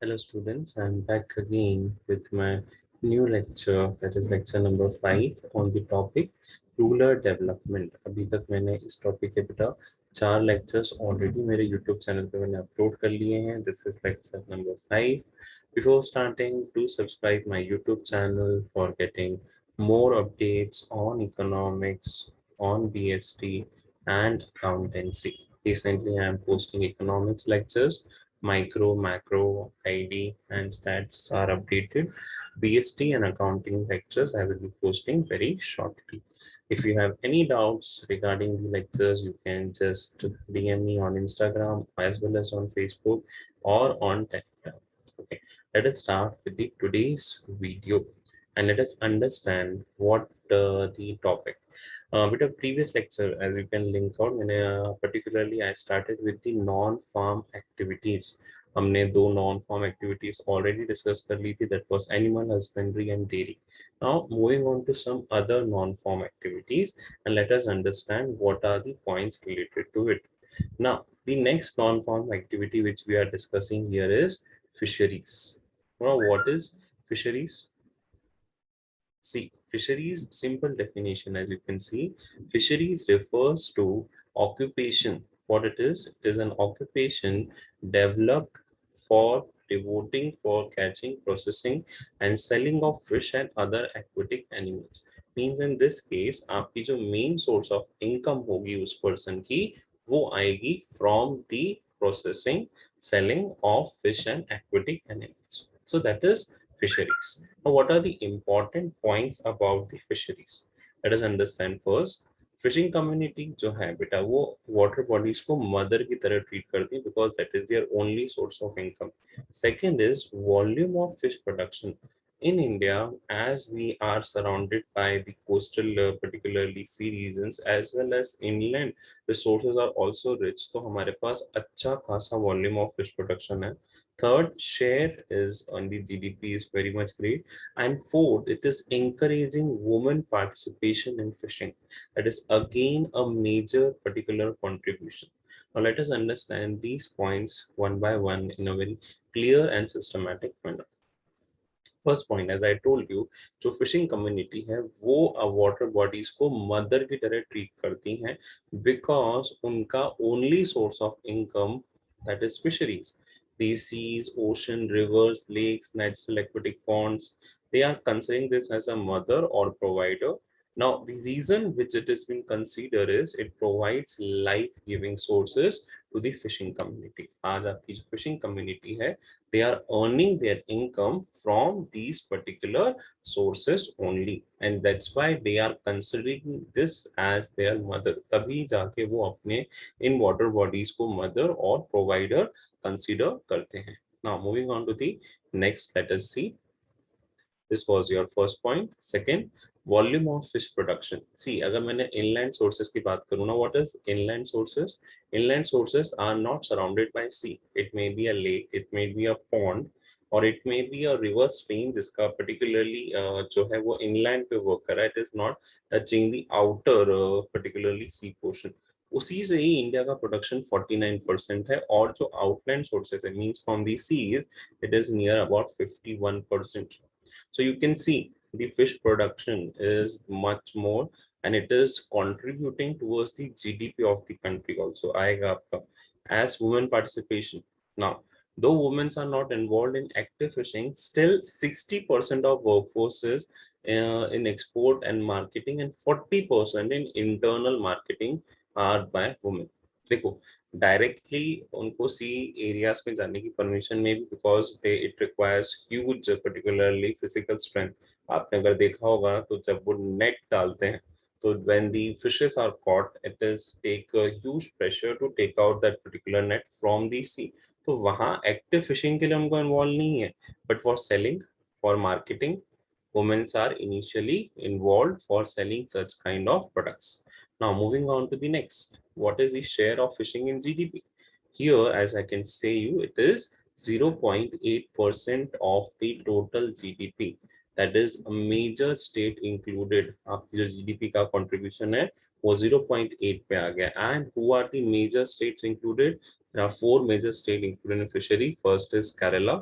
Hello students, I'm back again with my new lecture, that is lecture number 5 on the topic rural development. अभी तक मैंने इस topic के बेटा 4 lectures already मेरे YouTube चैनल पे मैंने अपलोड कर लिए हैं. This is lecture number 5. Before starting, do subscribe my YouTube channel for getting more updates on economics, on BST and accountancy. Recently, I am posting economics lectures. Micro, macro, ID, and stats are updated. BST and accounting lectures I will be posting very shortly. If you have any doubts regarding the lectures, you can just DM me on Instagram as well as on Facebook or on Telegram. Okay, let us start with the today's video and let us understand what the topic. With a previous lecture, as you can link out, particularly I started with the non-farm activities. हमने दो non-farm activities already discussed कर ली थी, that was animal husbandry and dairy. Now moving on to some other non-farm activities and let us understand what are the points related to it. Now the next non-farm activity which we are discussing here is fisheries. Now what is fisheries? See, fisheries, simple definition, as you can see, fisheries refers to occupation. What it is an occupation developed for devoting for catching, processing, and selling of fish and other aquatic animals. Means in this case, आपकी जो main source of income होगी उस person की, वो आएगी from the processing, selling of fish and aquatic animals. So that is fisheries. Now, what are the important points about the fisheries? Let us understand first. Fishing community जो है बेटा वो water bodies को mother की तरह treat करती है because that is their only source of income. Second is volume of fish production in India, as we are surrounded by the coastal, particularly sea regions, as well as inland resources are also rich, तो हमारे पास अच्छा खासा volume of fish production है. Third, share is on the GDP is very much great. And fourth, it is encouraging women participation in fishing. That is again a major particular contribution. Now let us understand these points one by one in a very clear and systematic manner. First point as I told you, जो fishing community है वो water bodies को mother की तरह treat करती हैं because उनका only source of income that is fisheries. These seas, ocean, rivers, lakes, natural aquatic ponds, they are considering this as a mother or provider. Now, the reason which it has been considered is it provides life-giving sources to the fishing community. आज आपकी जो fishing community है, they are earning their income from these particular sources only, and that's why they are considering this as their mother. तभी जाके वो अपने इन water bodies को mother और provider consider करते हैं. Now moving on to the next, let us see. This was your first point. Second, volume of fish production. See, अगर मैंने inland sources की बात करूँ ना, what is inland sources? Inland sources are not surrounded by sea. It may be a lake, it may be a pond, or it may be a river stream जिसका particularly जो है वो inland पे work कर रहा है. It is not touching the outer particularly sea portion. उसी से ही इंडिया का प्रोडक्शन 49% है और जो आउटलैंड सोर्सेज है means from the sees it is near about 51%. So you can see the fish production is much more and it is contributing towards the GDP of the country also. आएगा आपका as women participation. Now, though women are not involved in active fishing, still 60% of workforce is in export and marketing and 40% in internal marketing are by women. देखो directly उनको सी areas में जाने की permission में भी because they it requires huge particularly physical strength. आपने अगर देखा होगा तो जब वो नेट डालते हैं तो when the fishes are caught it is take a huge pressure to take out that particular net from the sea. तो वहाँ एक्टिव फिशिंग के लिए उनको इन्वॉल्व नहीं है but for selling for marketing women are initially involved for selling such kind of products. Now moving on to the next, what is the share of fishing in GDP? Here, as I can say you, it is 0.8% of the total GDP. That is a major state included. आपकी जो GDP का contribution है वो 0.8 पे आ गया. And who are the major states included? There are four major states included in fishery. First is Kerala,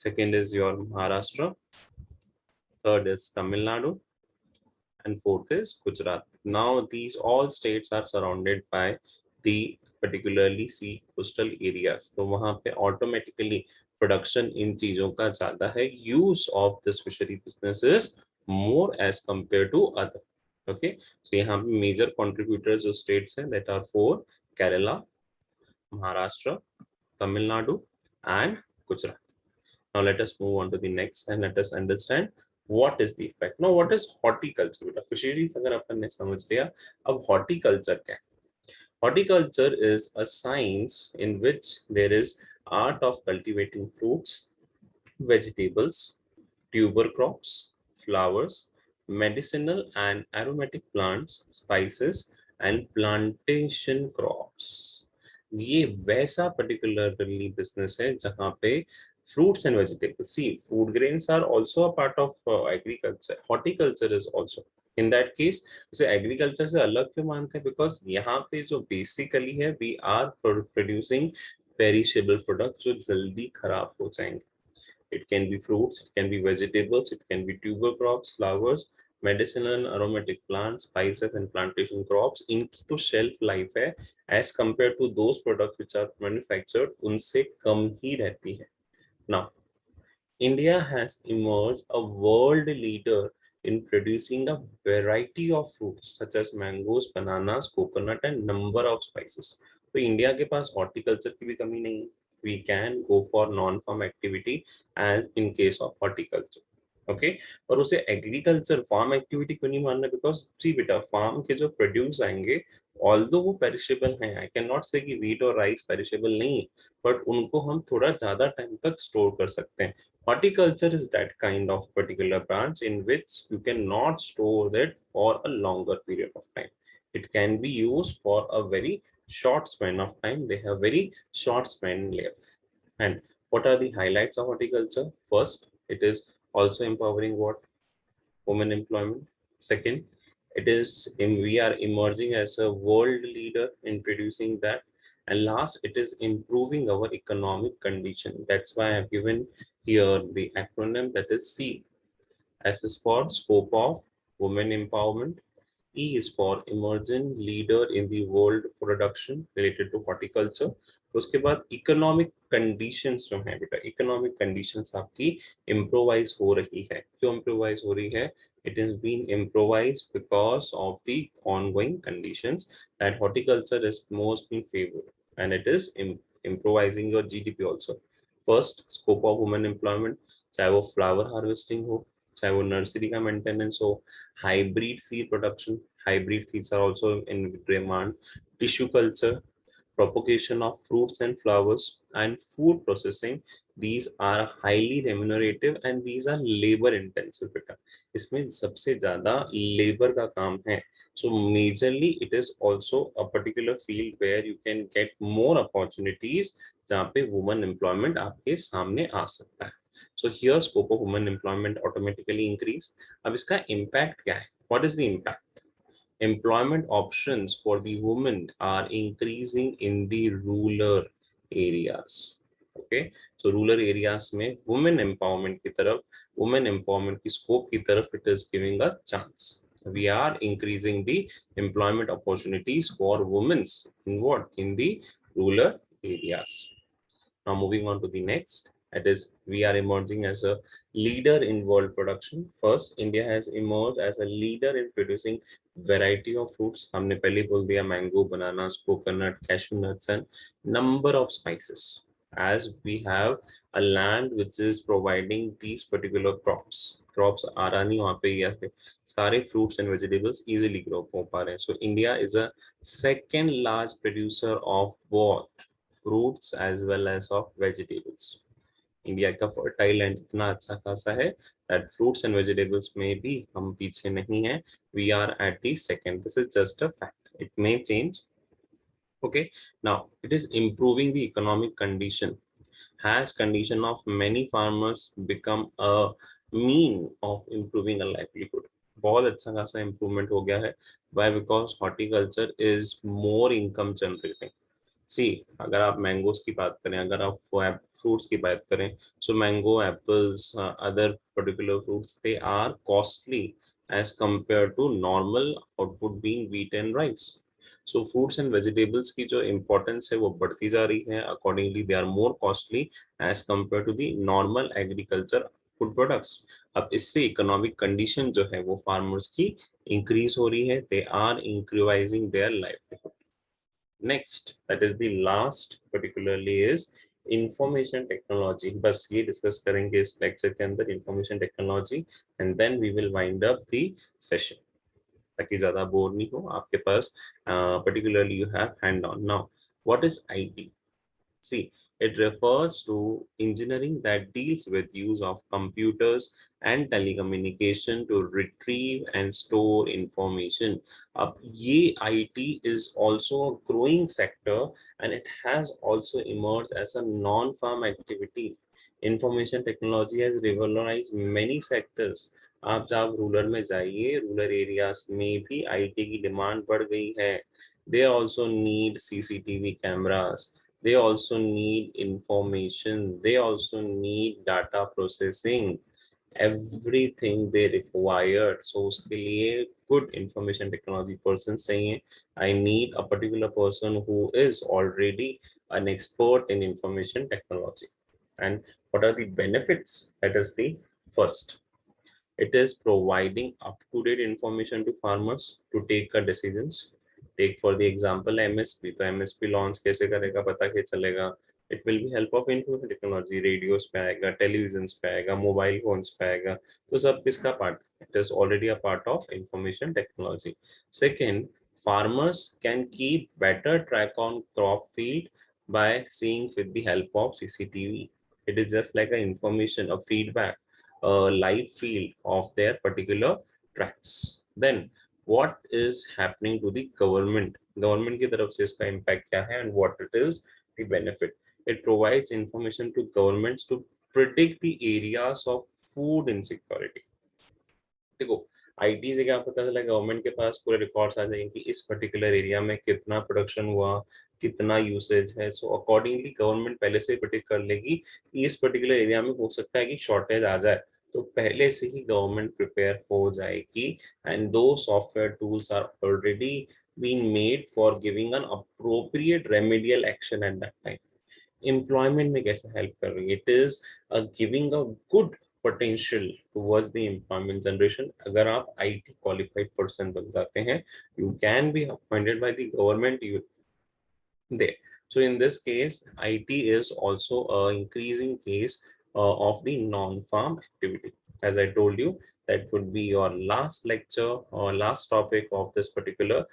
second is your Maharashtra, third is Tamil Nadu, and fourth is Gujarat. Now these all states are surrounded by the particularly sea coastal areas. तो वहाँ पे automatically production इन चीजों का ज्यादा है, use of this fishery business is more as compared to other. Okay, so यहाँ पे major contributors जो states हैं that are four: Kerala, Maharashtra, Tamil Nadu, and Gujarat. Now let us move on to the next and let us understand what is the effect. Now what is horticulture? बेटा fisheries अगर अपन ने समझ लिया, अब horticulture क्या है? Horticulture is a science in which there is art of cultivating fruits, vegetables, tuber crops, flowers, medicinal and aromatic plants, spices, and plantation crops. ये वैसा particularly business है जहाँ पे fruits and vegetables. See, food grains are also a part of agriculture. Horticulture is also. In that case, जैसे agriculture से अलग क्यों मानते हैं? Because यहाँ पे जो basically है, we are producing perishable product जो जल्दी खराब हो जाएंगे. It can be fruits, it can be vegetables, it can be tuber crops, flowers, medicinal and aromatic plants, spices and plantation crops. इनकी तो shelf life है as compared to those products which are manufactured उनसे कम ही रहती है. Now, India has emerged a world leader in producing a variety of fruits such as mangoes, bananas, coconut, and number of spices. तो India के पास horticulture की भी कमी नहीं है. We can go for non-farm activity as in case of horticulture. Okay और उसे agriculture farm activity क्यों नहीं मानना? बिकॉज जी बेटा फार्म के जो प्रोड्यूस आएंगे ऑल्दो वो पेरिशेबल हैं, आई कैन नॉट से कि व्हीट और राइस पेरिशेबल नहीं है, बट उनको हम थोड़ा ज्यादा टाइम तक स्टोर कर सकते हैं. Horticulture is that kind of particular branch in which you cannot store it for a longer period of time. It can be used for a very short span of time. They have very short span life. And what are the highlights of horticulture? First, it is also empowering what? Women employment. Second, we are emerging as a world leader in producing that. And last, it is improving our economic condition. That's why I've given here the acronym that is C. S is for scope of women empowerment. E is for emerging leader in the world production related to horticulture. उसके बाद economic conditions जो है बेटा, economic conditions आपकी improvise हो रही है. क्यों इम्प्रोवाइज हो रही है? It is being improvised because of the ongoing conditions that horticulture is most in favor, and it is improvising your GDP also. First, scope of women employment, चाहे वो फ्लावर हार्वेस्टिंग हो, चाहे वो नर्सरी का maintenance हो, hybrid seed production, hybrid seeds are also in demand, tissue culture, propagation of fruits and flowers, and food processing. These are highly remunerative and these are labor intensive बेटा. इसमें सबसे ज्यादा labor का काम है. So majorly it is also a particular field where you can get more opportunities जहाँ पे women employment आपके सामने आ सकता है. So here scope of women employment automatically increase. अब इसका impact क्या है? What is the impact? Employment options for the women are increasing in the rural areas. Okay, so rural areas में women empowerment की तरफ, women empowerment की scope की तरफ it is giving a chance. We are increasing the employment opportunities for women in what? In the rural areas. Now moving on to the next, that is we are emerging as a leader in world production. First, India has emerged as a leader in producing variety of fruits. हमने पहले बोल दिया mango, bananas, coconut, cashew nuts and number of spices. As we have a land which is providing these particular crops. Crops आरानी वहाँ पे या फिर सारे fruits and vegetables easily grow हो पा रहे हैं. So India is a second large producer of what? Fruits as well as of vegetables. India का फर्टाइल लैंड इतना अच्छा खासा है that fruits and vegetables में भी हम पीछे नहीं हैं. We are at the second. This is just a fact. It may change. Okay. Now it is improving the economic condition. Has condition of many farmers become a mean of improving a livelihood? बहुत अच्छा खासा improvement हो गया है. Why? Because horticulture is more income generating. सी अगर आप mangoes की बात करें, अगर आप फ्रूट्स की बात करें, so mango, apples, other particular fruits, they are costly as compared to normal output being wheat and rice. So fruits and vegetables की जो importance है वो बढ़ती जा रही है, accordingly they are more costly as compared to the normal agriculture food products. अब इससे इकोनॉमिक कंडीशन जो है वो फार्मर्स की इंक्रीज हो रही है, they are increasing their livelihood. Next, that is the last particularly is information technology. बस ये डिस्कस करेंगे इस लेक्चर के अंदर, information technology, and then we will wind up the session, ताकि ज्यादा बोर नहीं हो आपके पास. Particularly you have hand on now. What is IT? See, it refers to engineering that deals with use of computers and telecommunication to retrieve and store information. अब ये IT is also a growing sector and it has also emerged as a non-farm activity. Information technology has revolutionized many sectors. आप जब rural में जाइए, rural areas में भी IT की demand बढ़ गई है. They also need CCTV cameras. They also need information. They also need data processing. Everything they required. So उसके लिए good information technology person चाहिए. I need a particular person who is already an expert in information technology. And what are the benefits? Let us see. First, it is providing up-to-date information to farmers to take a decisions. Take for the example MSP. तो MSP launch कैसे करेगा, पता क्या चलेगा? It will be help of information technology. Radios पे आएगा, television पे आएगा, मोबाइल फोन्स पे आएगा. तो सब किसका part? It is already a part of information technology. Second, farmers can keep better track on crop field by seeing with the help of CCTV. It is just like a information, a feedback, live field of their particular tracks. Then what is happening to the government? Government की तरफ से इसका impact क्या है and what it is the benefit? It provides information to governments to predict the areas of food insecurity. देखो, IT से क्या पता चला, गवर्नमेंट के पास पूरे रिकॉर्ड्स आ जाएंगे कि इस पर्टिकुलर एरिया में कितना प्रोडक्शन हुआ, कितना यूसेज है. सो अकॉर्डिंगली गवर्नमेंट पहले से प्रिडिक्ट कर लेगी कि इस पर्टिकुलर एरिया में हो सकता है कि शॉर्टेज आ जाए, तो पहले से ही गवर्नमेंट प्रिपेयर हो जाएगी. And two software tools are already been made for giving an appropriate remedial action at that time. Employment में कैसे हेल्प कर रही है? It is giving a good potential towards the employment generation. अगर आप IT qualified person बन जाते हैं, you can be appointed by the government there. So in this case, IT is also a increasing case of the non-farm activity. As I told you, that would be your last lecture or last topic of this particular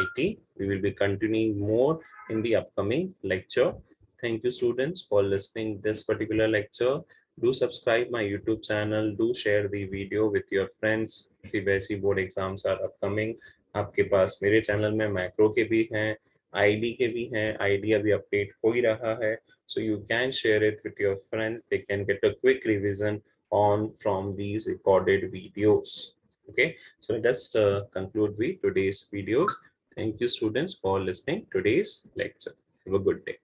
IT. We will be continuing more in the upcoming lecture. Thank you, students, for listening this particular lecture. Do subscribe my YouTube channel. Do share the video with your friends. CBSE board exams are upcoming. आपके पास मेरे channel में macro के भी हैं, ID के भी हैं. ID अभी अपडेट हो ही रहा है, so you can share it with your friends. They can get a quick revision on from these recorded videos. Okay, so let's conclude with today's videos. Thank you, students, for listening today's lecture. Have a good day.